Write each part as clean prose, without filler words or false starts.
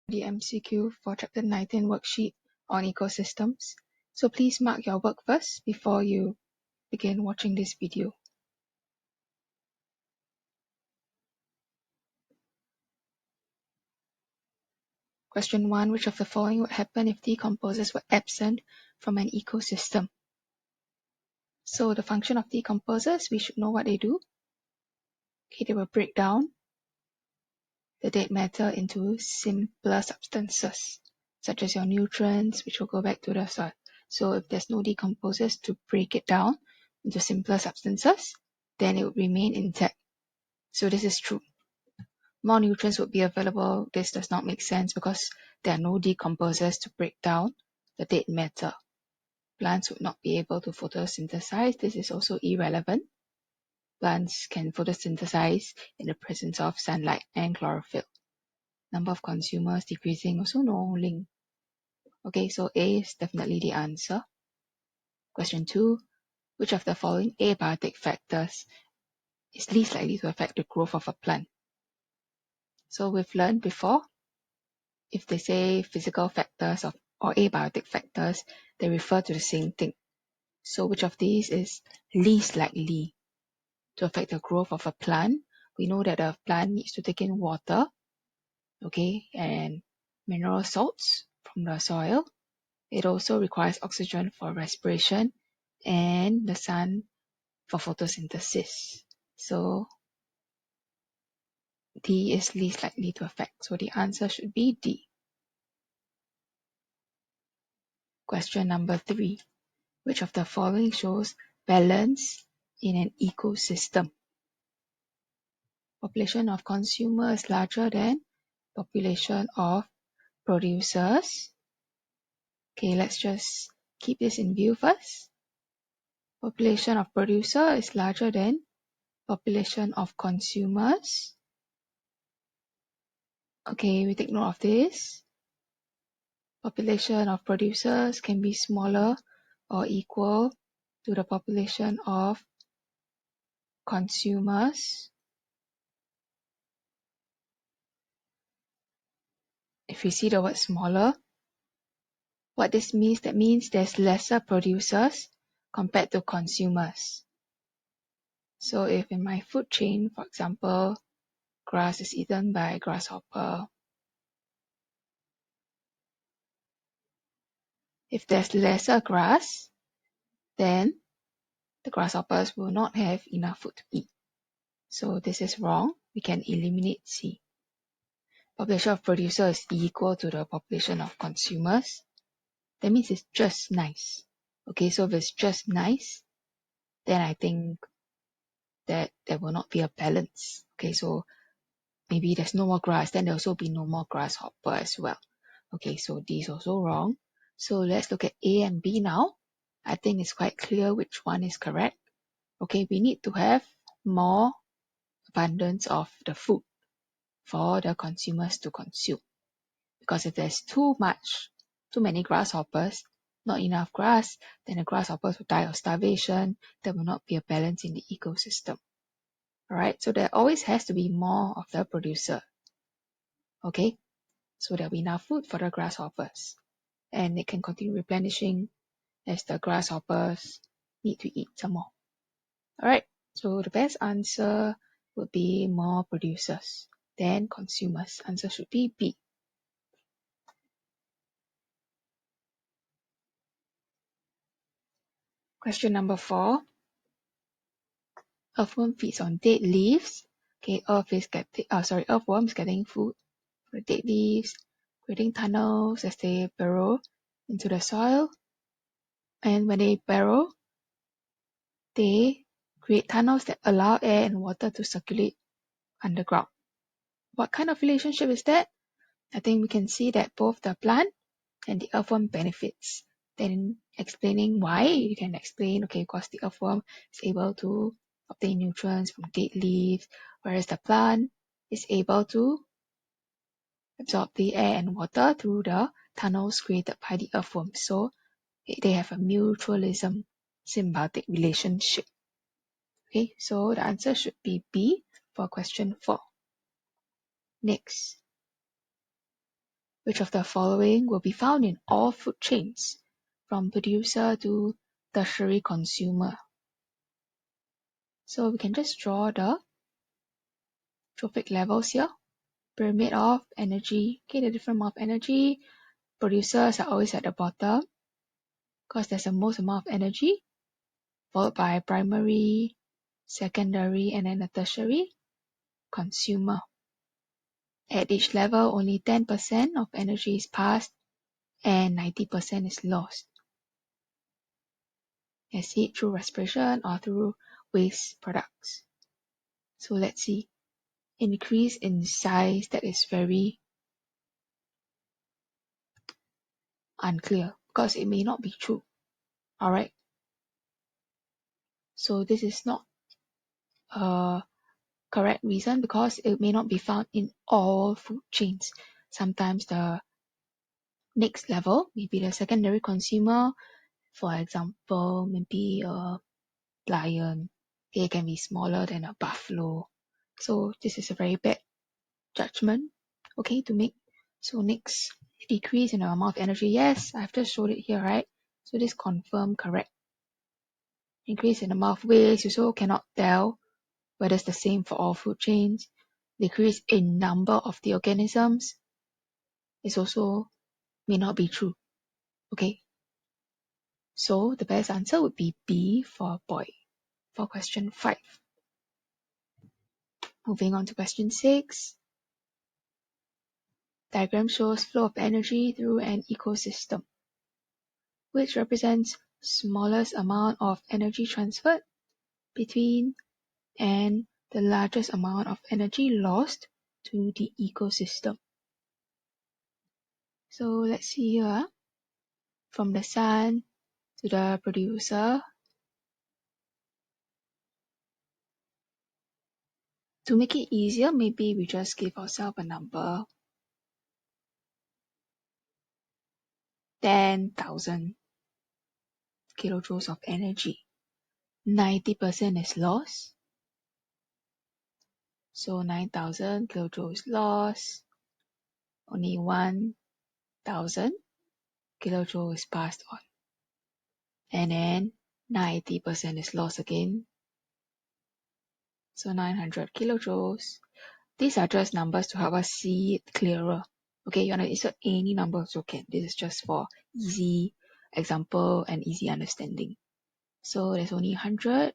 the MCQ for Chapter 19 worksheet on ecosystems. So please mark your work first before you begin watching this video. Question 1. Which of the following would happen if decomposers were absent from an ecosystem? So the function of decomposers, we should know what they do. Okay, they will break down the dead matter into simpler substances, such as your nutrients, which will go back to the soil. So if there's no decomposers to break it down into simpler substances, then it would remain intact. So this is true. More nutrients would be available. This does not make sense because there are no decomposers to break down the dead matter. Plants would not be able to photosynthesize. This is also irrelevant. Plants can photosynthesize in the presence of sunlight and chlorophyll. Number of consumers decreasing, also no link. Okay, so A is definitely the answer. Question 2. Which of the following abiotic factors is least likely to affect the growth of a plant? So we've learned before, if they say physical factors or abiotic factors, they refer to the same thing. So which of these is least likely to affect the growth of a plant? We know that a plant needs to take in water, okay, and mineral salts from the soil. It also requires oxygen for respiration and the sun for photosynthesis. So D is least likely to affect. So the answer should be D. Question number 3. Which of the following shows balance in an ecosystem? Population of consumers larger than population of producers. Okay, let's just keep this in view first. Population of producer is larger than population of consumers. Okay, we take note of this. Population of producers can be smaller or equal to the population of consumers. If we see the word smaller, what this means, that means there's lesser producers compared to consumers. So if in my food chain, for example, grass is eaten by a grasshopper, if there's lesser grass, then the grasshoppers will not have enough food to eat. So this is wrong. We can eliminate C. Population of producers is equal to the population of consumers. That means it's just nice. Okay, so if it's just nice, then I think that there will not be a balance. Okay, so maybe there's no more grass, then there'll also be no more grasshopper as well. Okay, so D is also wrong. So let's look at A and B now. I think it's quite clear which one is correct. Okay, we need to have more abundance of the food for the consumers to consume. Because if there's too many grasshoppers, not enough grass, then the grasshoppers will die of starvation. There will not be a balance in the ecosystem. Alright, so there always has to be more of the producer. Okay, so there'll be enough food for the grasshoppers. And it can continue replenishing as the grasshoppers need to eat some more. Alright, so the best answer would be more producers than consumers. Answer should be B. Question number 4. Earthworm feeds on dead leaves. Okay, earthworm is getting food from the dead leaves, creating tunnels as they burrow into the soil. And when they burrow, they create tunnels that allow air and water to circulate underground. What kind of relationship is that? I think we can see that both the plant and the earthworm benefits. Then explaining why, you can explain, okay, because the earthworm is able to obtain nutrients from dead leaves, whereas the plant is able to absorb the air and water through the tunnels created by the earthworm. So they have a mutualism, symbiotic relationship. Okay, so the answer should be B for question 4. Next. Which of the following will be found in all food chains, from producer to tertiary consumer? So we can just draw the trophic levels here. Pyramid of energy. Okay, the different amount of energy. Producers are always at the bottom because there's the most amount of energy, followed by primary, secondary, and then the tertiary consumer. At each level, only 10% of energy is passed and 90% is lost. As heat through respiration or through waste products. So let's see. Increase in size, that is very unclear because it may not be true. Alright. So this is not a correct reason because it may not be found in all food chains. Sometimes the next level, maybe the secondary consumer, for example, maybe a lion, it can be smaller than a buffalo. So this is a very bad judgment, okay, to make. So next, decrease in the amount of energy. Yes, I've just showed it here, right? So this confirm correct. Increase in the amount of waste, you also cannot tell whether it's the same for all food chains. Decrease in number of the organisms is also may not be true. Okay. So the best answer would be B for boy for question 5. Moving on to question 6. Diagram shows flow of energy through an ecosystem, which represents smallest amount of energy transferred between and the largest amount of energy lost to the ecosystem. So let's see here. From the sun to the producer. To make it easier, maybe we just give ourselves a number. 10,000 kilojoules of energy. 90% is lost. So 9,000 kilojoules lost. Only 1,000 kilojoules is passed on. And then 90% is lost again. So 900 kilojoules. These are just numbers to help us see it clearer. Okay, you want to insert any number so can. This is just for easy example and easy understanding. So there's only 100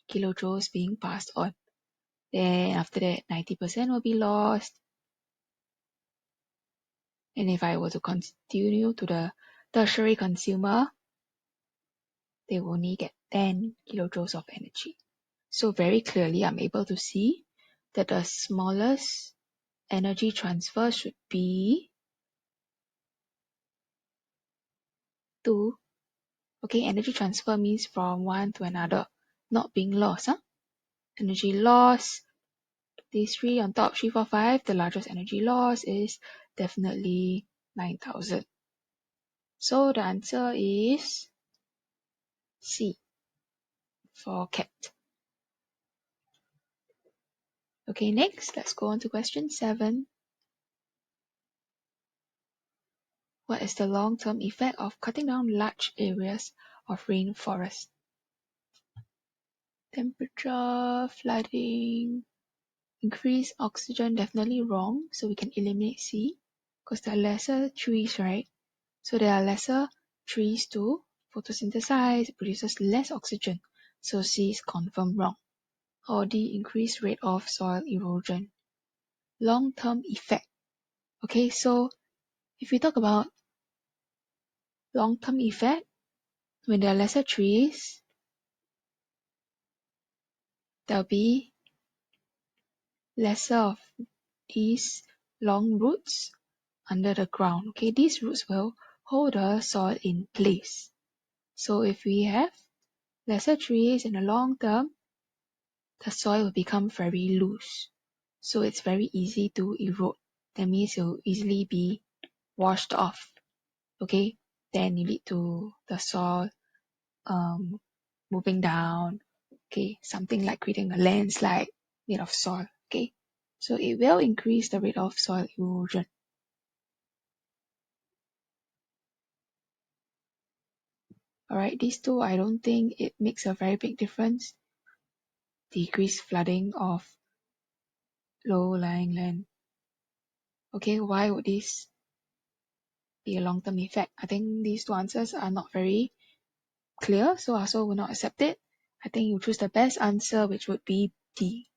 kilojoules being passed on. Then after that, 90% will be lost. And if I were to continue to the tertiary consumer, they will only get 10 kilojoules of energy. So very clearly, I'm able to see that the smallest energy transfer should be to, okay, energy transfer means from one to another, not being lost. Huh? Energy loss, these 3 on top, 3, 4, 5, the largest energy loss is definitely 9,000. So the answer is C for cat. Okay, next, let's go on to question 7. What is the long-term effect of cutting down large areas of rainforest? Temperature, flooding, increase oxygen, definitely wrong. So we can eliminate C because there are lesser trees, right? So there are lesser trees to photosynthesize, it produces less oxygen. So C is confirmed wrong. Or D, increased rate of soil erosion. Long-term effect. Okay, so if we talk about long-term effect, when there are lesser trees, there'll be lesser of these long roots under the ground. Okay, these roots will hold the soil in place. So if we have lesser trees in the long term, the soil will become very loose. So it's very easy to erode. That means it will easily be washed off. Okay, then you lead to the soil moving down. Okay, something like creating a landslide made of soil. Okay, so it will increase the rate of soil erosion. Alright, these two, I don't think it makes a very big difference. Decreased flooding of low-lying land. Okay, why would this be a long-term effect? I think these two answers are not very clear, so I also will not accept it. I think you choose the best answer, which would be D.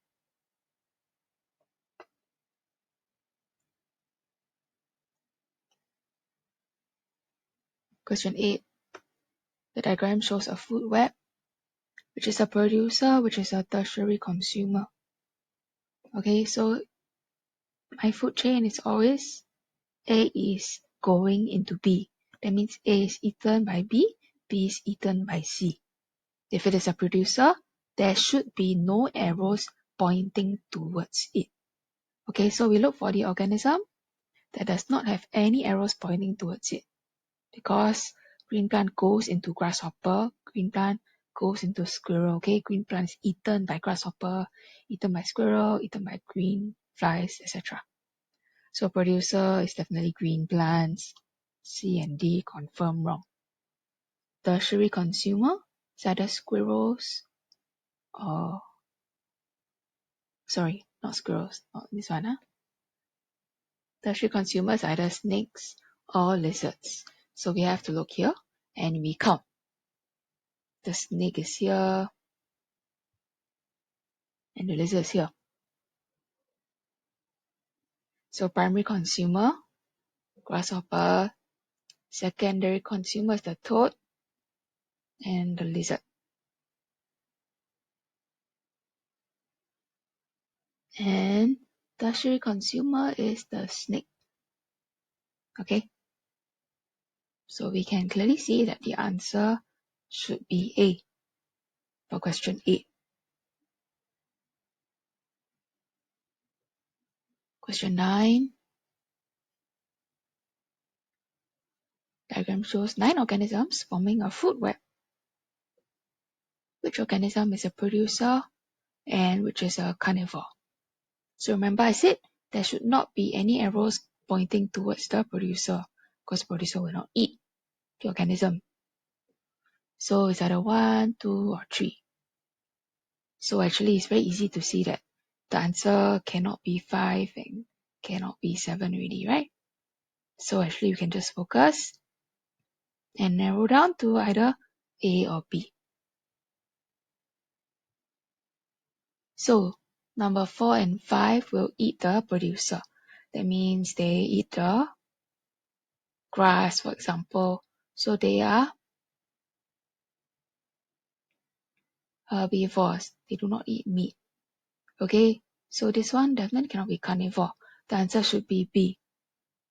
Question 8. The diagram shows a food web, which is a producer, which is a tertiary consumer. Okay, so my food chain is always A is going into B. That means A is eaten by B is eaten by C. If it is a producer, there should be no arrows pointing towards it. Okay, so we look for the organism that does not have any arrows pointing towards it. Because green plant goes into grasshopper, green plant goes into squirrel. Okay, green plant is eaten by grasshopper, eaten by squirrel, eaten by green flies, etc. So producer is definitely green plants. C and D confirm wrong. Tertiary consumer is either squirrels or sorry, not squirrels, not this one. Tertiary consumer is either snakes or lizards. So we have to look here and we count. The snake is here and the lizard is here. So primary consumer, grasshopper. Secondary consumer is the toad and the lizard. And tertiary consumer is the snake. Okay. So we can clearly see that the answer should be A for question 8. Question 9. Diagram shows 9 organisms forming a food web. Which organism is a producer and which is a carnivore? So remember I said there should not be any arrows pointing towards the producer because the producer will not eat the organism. So it's either 1, 2 or 3. So actually it's very easy to see that the answer cannot be 5 and cannot be 7 already, right? So actually you can just focus and narrow down to either A or B. So number 4 and 5 will eat the producer. That means they eat the grass, for example. So they are herbivores. They do not eat meat. Okay, so this one definitely cannot be carnivore. The answer should be B.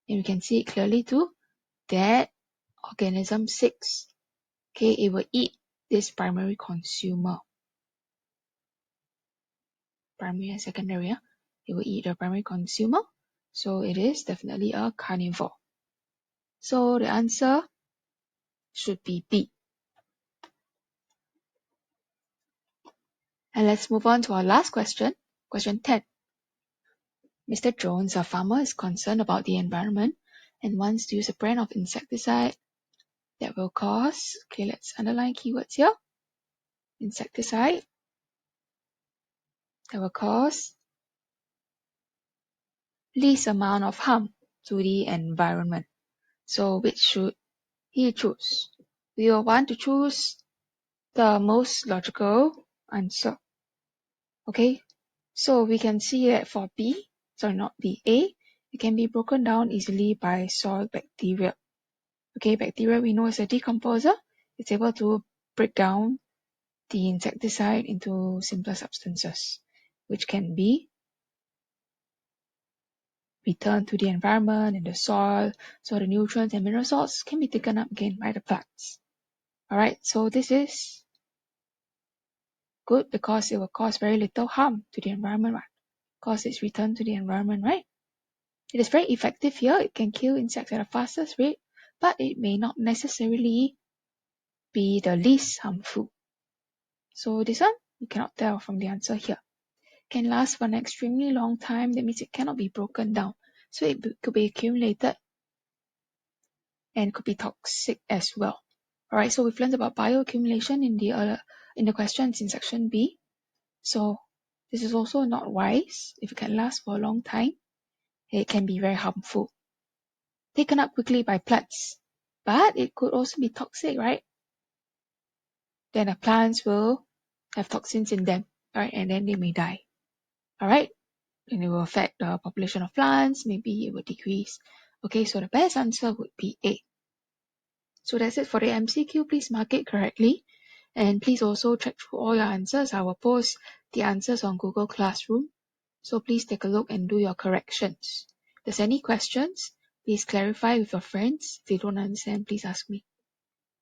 And we can see it clearly too, that organism 6, okay, it will eat this primary consumer. Primary and secondary, it will eat the primary consumer. So it is definitely a carnivore. So the answer should be B. And let's move on to our last question, question 10. Mr. Jones, a farmer, is concerned about the environment and wants to use a brand of insecticide that will cause, okay, let's underline keywords here, insecticide that will cause least amount of harm to the environment. So which should he choose? We will want to choose the most logical answer. Okay, so we can see that for B, sorry, not B, A, it can be broken down easily by soil bacteria. Okay, bacteria we know is a decomposer. It's able to break down the insecticide into simpler substances, which can be returned to the environment and the soil, so the nutrients and mineral salts can be taken up again by the plants. Alright, so this is good because it will cause very little harm to the environment, right? Because it's returned to the environment, right? It is very effective here. It can kill insects at the fastest rate, but it may not necessarily be the least harmful. So this one, you cannot tell from the answer here. Can last for an extremely long time. That means it cannot be broken down. So it could be accumulated and could be toxic as well. Alright, so we've learned about bioaccumulation in the questions in section B. So this is also not wise. If it can last for a long time, it can be very harmful. Taken up quickly by plants, but it could also be toxic, right? Then the plants will have toxins in them, right? And then they may die. Alright, and it will affect the population of plants, maybe it will decrease. Okay, so the best answer would be A. So that's it for the MCQ. Please mark it correctly. And please also check through all your answers. I will post the answers on Google Classroom. So please take a look and do your corrections. If there's any questions, please clarify with your friends. If they don't understand, please ask me.